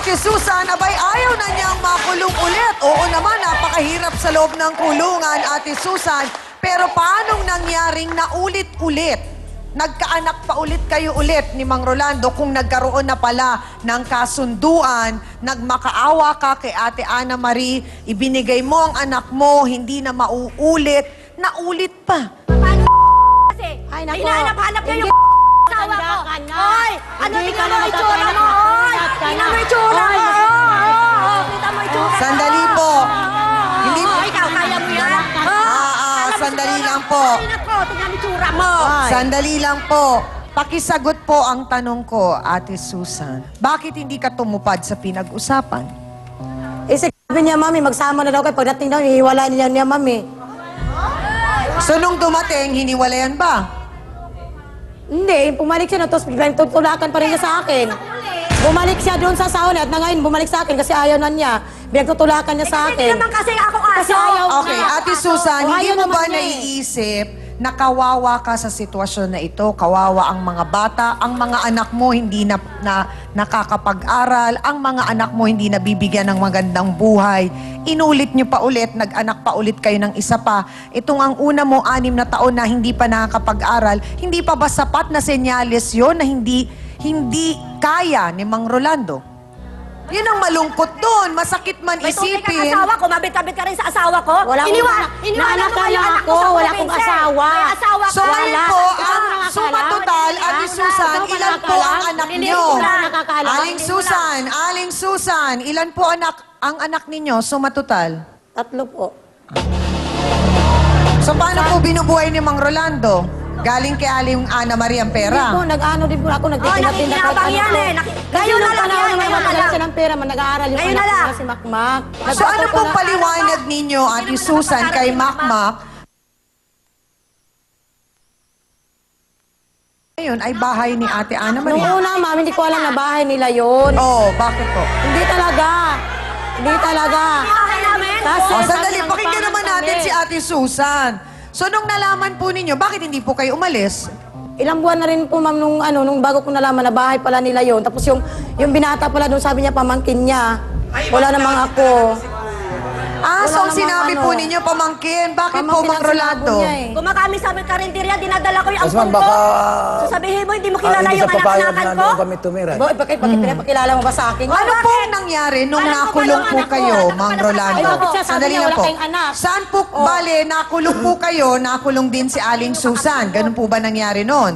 Ate Susan, abay ayaw na niyang makulong ulit. Oo naman, napakahirap sa loob ng kulungan, Ate Susan. Pero paanong nangyaring naulit-ulit? Nagkaanak pa ulit kayo ulit ni Mang Rolando kung nagkaroon na pala ng kasunduan, nagmakaawa ka kay Ate Ana Marie, ibinigay mo ang anak mo, hindi na mauulit, naulit pa. Kasi, Ay, naku. hinahanap-hanap niya yung asawa ko. Tanda ka na. Hoy, ano Hindi tingnan ka mo itsura mo, hoy? Tingnan mo itsura mo, kita mo itsura mo. Sandali po. Hindi mo... Ikaw, kaya mo yan? sandali lang po. Tingnan mo itsura mo. Sandali lang po. Pakisagot po ang tanong ko, Ate Susan. Bakit hindi ka tumupad sa pinag-usapan? Eh, sabi niya, mami, magsama na daw kayo. Pagdating daw, hihiwalay niya, mami. So nung dumating, hiniwalayan ba? Hindi, pumalik siya na, tapos biglang tutulakan pa rin niya sa akin. Bumalik siya doon sa sauna at na ngayon bumalik sa akin kasi ayaw na niya. Pinagtutulakan niya sa Hindi akin. naman kasi ako aso. Kasi ayaw Okay, niya. Ate Susan, O, hindi ayaw mo naman ba niya eh. naiisip na kawawa ka sa sitwasyon na ito? Kawawa ang mga bata, ang mga anak mo hindi na nakakapag-aral, ang mga anak mo hindi nabibigyan ng magandang buhay. Inulit nyo pa ulit, nag-anak pa ulit kayo ng isa pa. Itong ang una mo, 6 na taon na hindi pa nakakapag-aral, hindi pa ba sapat na senyales yon na hindi kaya ni Mang Rolando? Yun ang malungkot doon. Masakit man May tunay kang isipin. asawa ko, mabit-abit ka rin sa asawa ko. Wala akong Iniwanan mo naanak yung lang anak ako, ko sa wala akong probinsya. asawa. May asawa So ko. ngayon Wala. po, Ikaw ang ang nakakaalam. suma total, Ate Susan, Ikaw ba ilan po nakakaalam? ang anak Hindi niyo? ko na nakakaalam. Aling Susan, ilan po ang anak ninyo, suma total? 3 po. So paano po binubuhay ni Mang Rolando? Galing kay Aling Ana Maria ang Hindi po, pera. nag-ano din po ako, nagtitinda-tinda kahit nakikinabang ano yan po. eh. Ngayon na lang yan, Ngayon ngayon na matagal lang. siya ng pera, nag-aaral yung Ngayon anak na lang. niya si Makmak. So ano pong paliwanag ninyo, Ate Susan, kay Makmak? Ngayon ay bahay ni Ate Ana Nung Maria. una, ma'am, hindi ko alam na bahay nila yun. Oh, bakit po? Hindi talaga. Hindi talaga. Bahay namin. Kasi Oh, sabi sandali, ng pakinggan pangat naman natin kami. si Ate Susan. So, nung nalaman po ninyo, bakit hindi po kayo umalis? Ilang buwan na rin po, ma'am, nung bago ko nalaman na bahay pala nila yon. Tapos yung binata pala doon, sabi niya, pamangkin niya. Wala namang ako. Ah, so ang namang sinabi ano. po ninyo, pamangkin. Bakit po, Pamangkin Mang ang Rolando? sinabi niya eh. Kung makami sa amin karinderya, dinadala ko yung Mas ma'am, angkong ko. baka... Sasabihin mo, hindi mo kilala hindi yung sa papayag anak-anakan na ko? doon kami tumira. Bakit pinapakilala mo ba sa akin? Ano po ang nangyari nung Alam ko nakulong ba po yung anak kayo, ko? Mang Anak ko pala sa Rolando? asawa ko. Ay, bakit siya sabi Sandali niya lang wala po. kayong anak? Saan po, bale, nakulong po kayo, nakulong din si Aling Susan. Ganun po ba nangyari noon?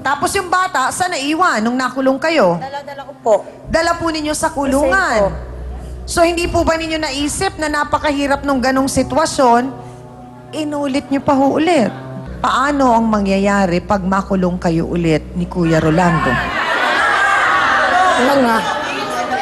Tapos yung bata, saan naiwan nung nakulong kayo? Dala-dala ko po. Dala po ninyo sa kulungan. So, hindi po ba ninyo naisip na napakahirap nung ganong sitwasyon, inulit nyo pa ho ulit? Paano ang mangyayari pag makulong kayo ulit ni Kuya Rolando? Ano nga?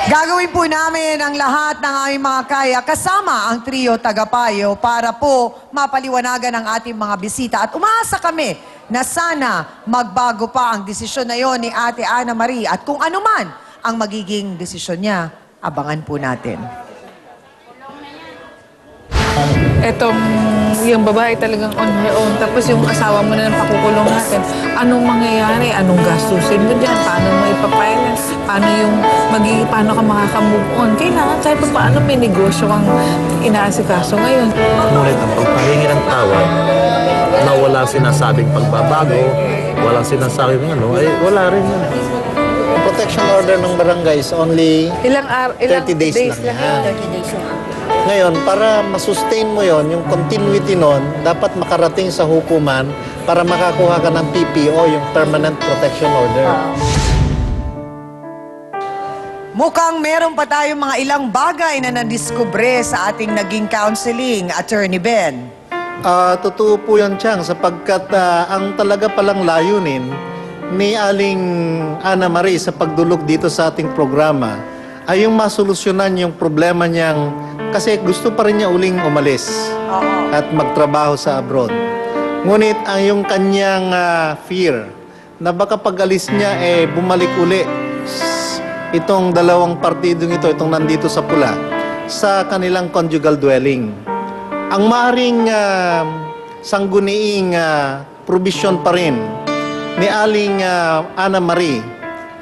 Gagawin po namin ang lahat ng aming mga kaya kasama ang trio Tagapayo para po mapaliwanagan ang ating mga bisita. At umaasa kami na sana magbago pa ang desisyon na yon ni Ate Ana Marie. At kung ano man ang magiging desisyon niya, abangan po natin. Etong yung babae talagang on her own, tapos yung asawa mo na pakukulong natin, anong mangyayari? Anong gastusin mo dyan? Paano mo ipapayagan? Paano ka makaka-move on? Kailangan kahit pa paano may negosyo kang inaasikaso ngayon. Ngunit ang pagpahingi ng tawad na wala sinasabing pagbabago, walang sinasabing wala rin yun. Protection order ng barangay is only Ilang 30 days lang yan. 30 days yun. Ngayon, para masustain mo yon, yung continuity nun, dapat makarating sa hukuman para makakuha ka ng PPO, yung Permanent Protection Order. Mukhang meron pa tayong mga ilang bagay na nadiskubre sa ating naging counseling, Attorney Ben. Totoo po yan, Chang, sapagkat ang talaga palang layunin ni Aling Ana Marie sa pagdulog dito sa ating programa ay yung masolusyonan yung problema niyang kasi gusto pa rin niya uling umalis at magtrabaho sa abroad. Ngunit ang yung kanyang fear na baka pag-alis niya bumalik uli itong dalawang partidong ito, itong nandito sa pula, sa kanilang conjugal dwelling. Ang maaring sangguniing provision pa rin ni Aling Ana Marie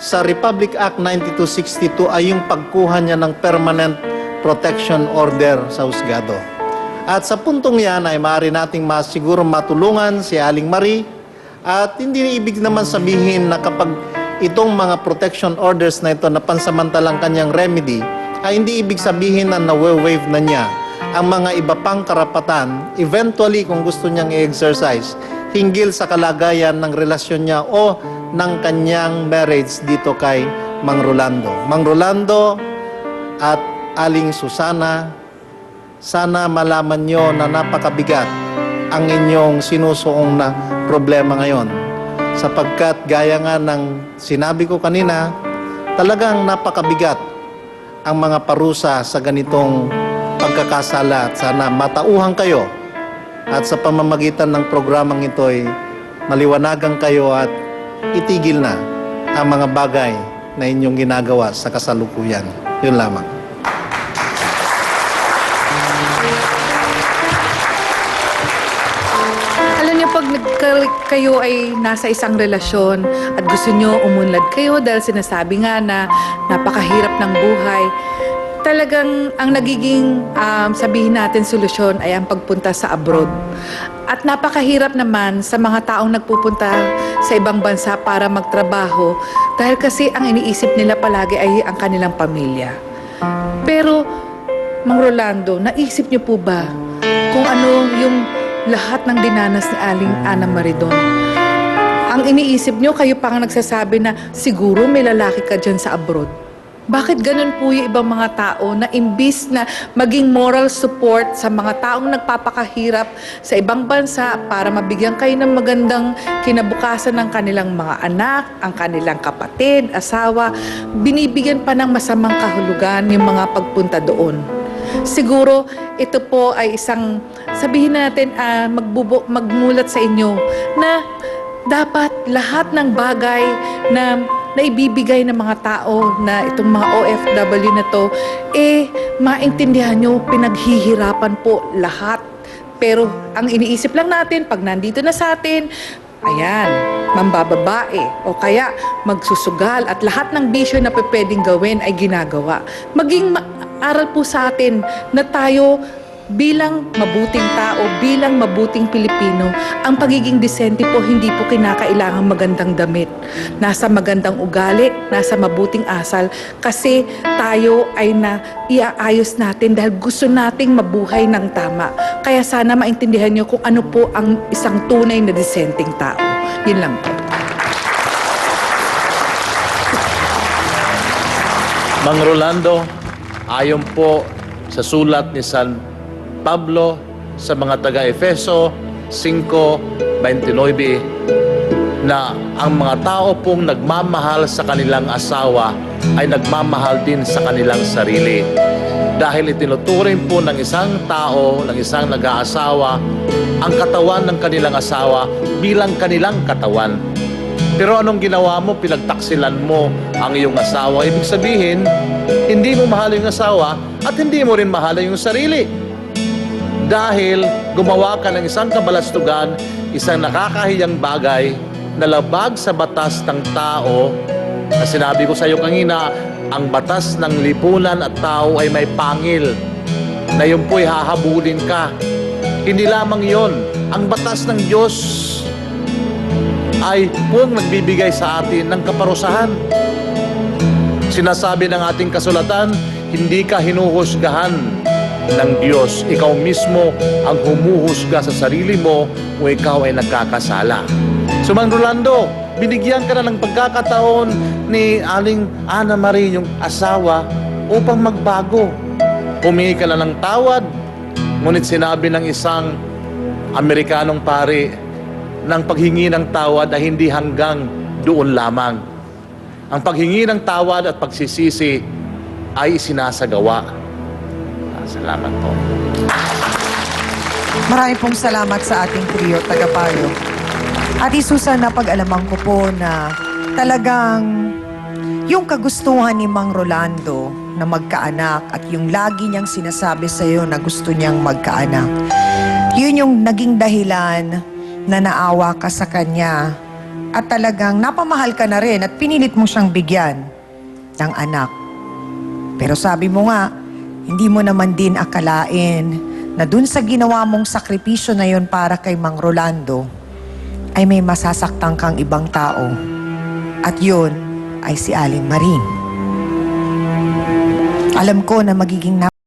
sa Republic Act 9262 ay yung pagkuha niya ng permanent protection order sa husgado. At sa puntong yan ay maaari nating siguro matulungan si Aling Marie at hindi ibig naman sabihin na kapag itong mga protection orders na ito na pansamantalang kanyang remedy ay hindi ibig sabihin na na-waive na niya ang mga iba pang karapatan eventually kung gusto niyang i-exercise hinggil sa kalagayan ng relasyon niya o ng kanyang marriage dito kay Mang Rolando. Mang Rolando at Aling Susana, sana malaman nyo na napakabigat ang inyong sinusuong na problema ngayon. Sapagkat gaya nga ng sinabi ko kanina, talagang napakabigat ang mga parusa sa ganitong pagkakasala at sana matauhan kayo at sa pamamagitan ng programang ito'y maliwanagan kayo at itigil na ang mga bagay na inyong ginagawa sa kasalukuyan. Yun lamang. Alam niyo, pag kayo ay nasa isang relasyon at gusto niyo umunlad kayo dahil sinasabi nga na napakahirap ng buhay, talagang ang nagiging sabihin natin solusyon ay ang pagpunta sa abroad. At napakahirap naman sa mga taong nagpupunta sa ibang bansa para magtrabaho dahil kasi ang iniisip nila palagi ay ang kanilang pamilya. Pero, Mang Rolando, naisip niyo po ba kung ano yung lahat ng dinanas ni Aling Ana Maridon? Ang iniisip niyo, kayo pa nga nagsasabi na siguro may lalaki ka dyan sa abroad. Bakit ganun po yung ibang mga tao na imbis na maging moral support sa mga taong nagpapakahirap sa ibang bansa para mabigyan kayo ng magandang kinabukasan ng kanilang mga anak, ang kanilang kapatid, asawa, binibigyan pa ng masamang kahulugan yung mga pagpunta doon. Siguro ito po ay isang, sabihin natin, magmulat sa inyo na dapat lahat ng bagay na naibibigay ng mga tao na itong mga OFW na to, maintindihan nyo, pinaghihirapan po lahat. Pero ang iniisip lang natin, pag nandito na sa atin, ayan, mambababae, o kaya magsusugal, at lahat ng bisyo na pwedeng gawin ay ginagawa. Maging aral po sa atin na tayo bilang mabuting tao, bilang mabuting Pilipino, ang pagiging disente po hindi po kinakailangang magandang damit. Nasa magandang ugali, nasa mabuting asal, kasi tayo ay iaayos natin dahil gusto nating mabuhay ng tama. Kaya sana maintindihan nyo kung ano po ang isang tunay na disenteng tao. Yun lang po. Mang Rolando, ayon po sa sulat ni San Pablo sa mga taga-Efeso 5:29 na ang mga tao pong nagmamahal sa kanilang asawa ay nagmamahal din sa kanilang sarili. Dahil itinuturing po ng isang tao, ng isang nag-aasawa, ang katawan ng kanilang asawa bilang kanilang katawan. Pero anong ginawa mo? Pinagtaksilan mo ang iyong asawa. Ibig sabihin, hindi mo mahal yung asawa at hindi mo rin mahal yung sarili. Dahil gumawa ka ng isang kabalastugan, isang nakakahiyang bagay na labag sa batas ng tao, na sinabi ko sa iyo kanina, ang batas ng lipunan at tao ay may pangil, na yun po'y hahabulin ka. Hindi lamang yon, ang batas ng Diyos ay kung nagbibigay sa atin ng kaparusahan. Sinasabi ng ating kasulatan, hindi ka hinuhusgahan ng Diyos. Ikaw mismo ang humuhusga sa sarili mo kung ikaw ay nagkakasala. So, Mang Rolando, binigyan ka na ng pagkakataon ni Aling Ana Marie, yung asawa, upang magbago. Humingi ka na ng tawad, ngunit sinabi ng isang Amerikanong pari, ng paghingi ng tawad ay hindi hanggang doon lamang. Ang paghingi ng tawad at pagsisisi ay isinasagawa. Salamat po. Marami pong salamat sa ating trio, tagapayo. Ate Susan, napag-alaman ko po na talagang yung kagustuhan ni Mang Rolando na magkaanak at yung lagi niyang sinasabi sa iyo na gusto niyang magkaanak, yun yung naging dahilan na naawa ka sa kanya at talagang napamahal ka na rin at pinilit mo siyang bigyan ng anak. Pero sabi mo nga, hindi mo naman din akalain na dun sa ginawa mong sakripisyo na yon para kay Mang Rolando, ay may masasaktan kang ibang tao. At yun ay si Aling Maring. Alam ko na magiging